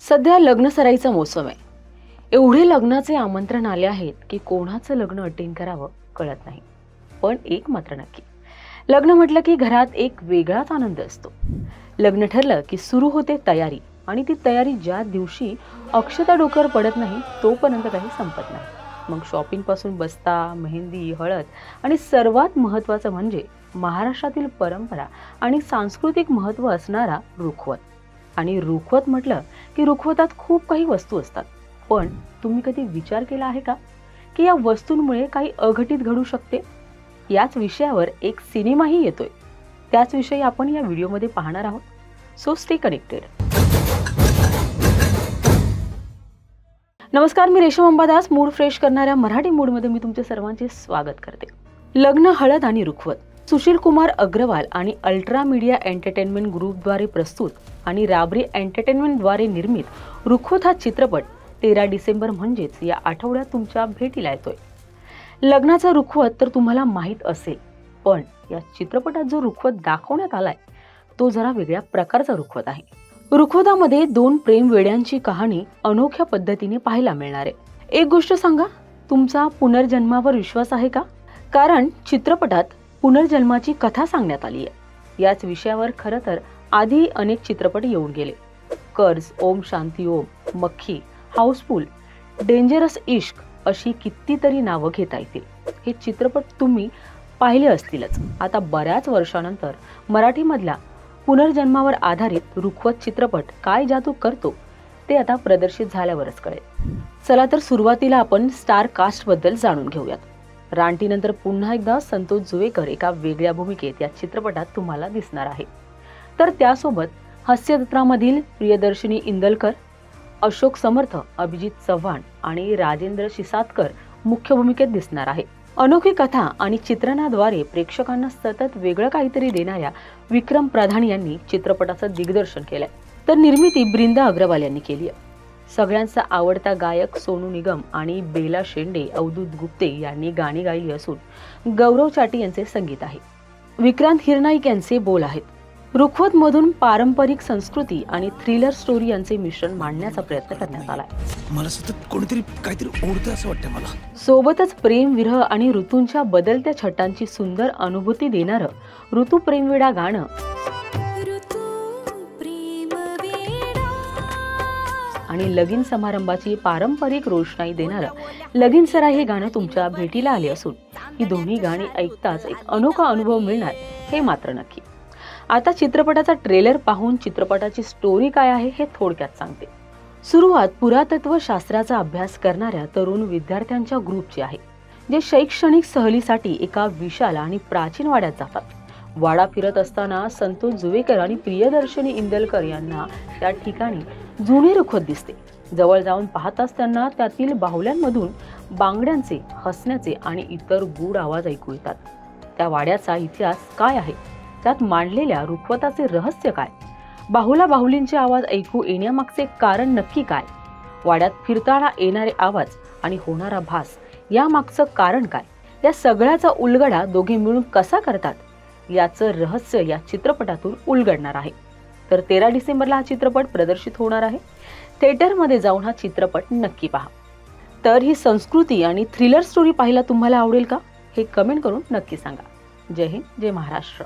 सध्या लग्न सराईचा मोसम आहे। एवढे लग्नाचे आमंत्रण आले आहेत की कोणाचं लग्न अटेंड करावं कळत नाही। पण एक मात्र नक्की, लग्न म्हटलं की घरात एक वेगळाच आनंद असतो। लग्न ठरलं की सुरू होते तयारी, आणि ती तयारी ज्या दिवशी अक्षता डोक्यावर पडत नाही तोपर्यंत काही संपत नाही। मग शॉपिंग पासून बस्ता, मेहंदी, हळद आणि सर्वात महत्त्वाचं म्हणजे महाराष्ट्रातील परंपरा आणि सांस्कृतिक महत्त्व असणारा रुखवत। आणि रुखवत म्हटलं की रुखवतात खूप काही वस्तू असतात, पण तुम्ही कधी विचार केला आहे का की या वस्तूंमुळे काही अघटित घडू शकते? याच विषयावर एक सिनेमाही येतोय, त्याच विषयी आपण या व्हिडिओमध्ये पाहणार आहोत। So stay connected. नमस्कार, मी रेशम अंबादास। मूड फ्रेश करणाऱ्या मराठी मूडमध्ये मी तुमचे सर्वांचे स्वागत करते। लग्न, हळद आणि रुखवत। सुशील कुमार अग्रवाल आणि अल्ट्रा मीडिया एंटरटेनमेंट ग्रुपद्वारे प्रस्तुत आणि राबरी एंटरटेनमेंटद्वारे निर्मित रुखवत हा चित्रपट 13 डिसेंबर म्हणजेच या आठवड्यात तुमच्या भेटीला येतोय। लग्नाचा रुखवत तर तुम्हाला माहीत असेल, पण या चित्रपटात जो रुखवत दाखवण्यात आलाय तो जरा वेगळ्या प्रकारचा रुखवत आहे। रुखवतामध्ये दोन प्रेम वेड्यांची कहाणी अनोख्या पद्धतीने पाहायला मिळणार आहे। एक गोष्ट सांगा, तुमचा पुनर्जन्मावर विश्वास आहे का? कारण चित्रपटात पुनर्जन्माची कथा सांगण्यात आली आहे। याच विषयावर खरं तर आधी अनेक चित्रपट येऊन गेले। कर्ज, ओम शांती ओम, मक्खी, हाऊसफुल, डेंजरस इश्क अशी कितीतरी नावं घेता येतील। हे चित्रपट तुम्ही पाहिले असतीलच। आता बऱ्याच वर्षानंतर मराठीमधला पुनर्जन्मावर आधारित रुखवत चित्रपट काय जादू करतो ते आता प्रदर्शित झाल्यावरच कळेल। चला तर सुरुवातीला आपण स्टार कास्ट बद्दल जाणून घेऊयात। रानटीनंतर पुन्हा एकदा संतोष जुवेकर एका वेगळ्या भूमिकेत या चित्रपटात तुम्हाला दिसणार आहे। तर त्यासोबत हास्यजत्रामधील प्रियदर्शनी इंदलकर, अशोक समर्थ, अभिजित चव्हाण आणि राजेंद्र शिसातकर मुख्य भूमिकेत दिसणार आहे। अनोखी कथा आणि चित्रणाद्वारे प्रेक्षकांना सतत वेगळं काहीतरी देणाऱ्या विक्रम प्रधान यांनी चित्रपटाचं दिग्दर्शन केलंय, तर निर्मिती ब्रिंदा अग्रवाल यांनी केली आहे। सगळ्यांचा आवडता गायक सोनू निगम आणि बेला शेंडे, अवधूत गुप्ते यांनी गाणी गायली असून गौरव चाटी यांचे संगीत आहे। विक्रांत हिरनाईक यांचे बोल आहेत। रुखवत मधून पारंपरिक संस्कृती आणि थ्रिलर स्टोरी यांचे मिश्रण मांडण्याचा प्रयत्न करण्यात आलाय। मला सतत कोणीतरी काहीतरी ओढतं असं वाटतं मला। सोबतच प्रेम, विरह आणि ऋतूंच्या बदलत्या छटांची सुंदर अनुभूती देणारं ऋतू प्रेमवेडा गाणं आणि लगीन समारंभाची पारंपरिक रोषणाई देणारं लगीन सराई हे गाणं तुमच्या भेटीला आले असून ही दोन्ही गाणी ऐकताच एक अनोखा अनुभव मिळणार हे मात्र नक्की। आता चित्रपटाचा ट्रेलर पाहून चित्रपटाची स्टोरी काय आहे हे थोडक्यात सांगते। सुरुवात पुरातत्व शास्त्राचा अभ्यास करणाऱ्या तरुण विद्यार्थ्यांच्या ग्रुपची आहे, जे शैक्षणिक सहलीसाठी एका विशाल आणि प्राचीन वाड्यात जातात। वाडा फिरत असताना संतोष जुवेकर आणि प्रियदर्शनी इंदलकर यांना त्या ठिकाणी जुने रुखवत दिसते। जवळ जाऊन पाहताच त्यांना त्यातील बाहुल्यांमधून बांगड्यांचे, हसण्याचे आणि इतर गूढ आवाज ऐकू येतात। त्या वाड्याचा इतिहास काय आहे, त्यात मांडलेल्या रुखवताचे रहस्य काय, बाहुला बाहुलींचे आवाज ऐकू येण्यामागचे कारण नक्की काय, वाड्यात फिरताना येणारे आवाज आणि होणारा भास यामागचं कारण काय, या सगळ्याचा उलगडा दोघे मिळून कसा करतात याचं रहस्य या चित्रपटातून उलगडणार आहे। तर 13 डिसेंबरला हा चित्रपट प्रदर्शित होणार आहे। थिएटरमध्ये जाऊन हा चित्रपट नक्की पहा। तर ही संस्कृती आणि थ्रिलर स्टोरी पाहायला तुम्हाला आवडेल का हे कमेंट करून नक्की सांगा। जय हिंद, जय महाराष्ट्र।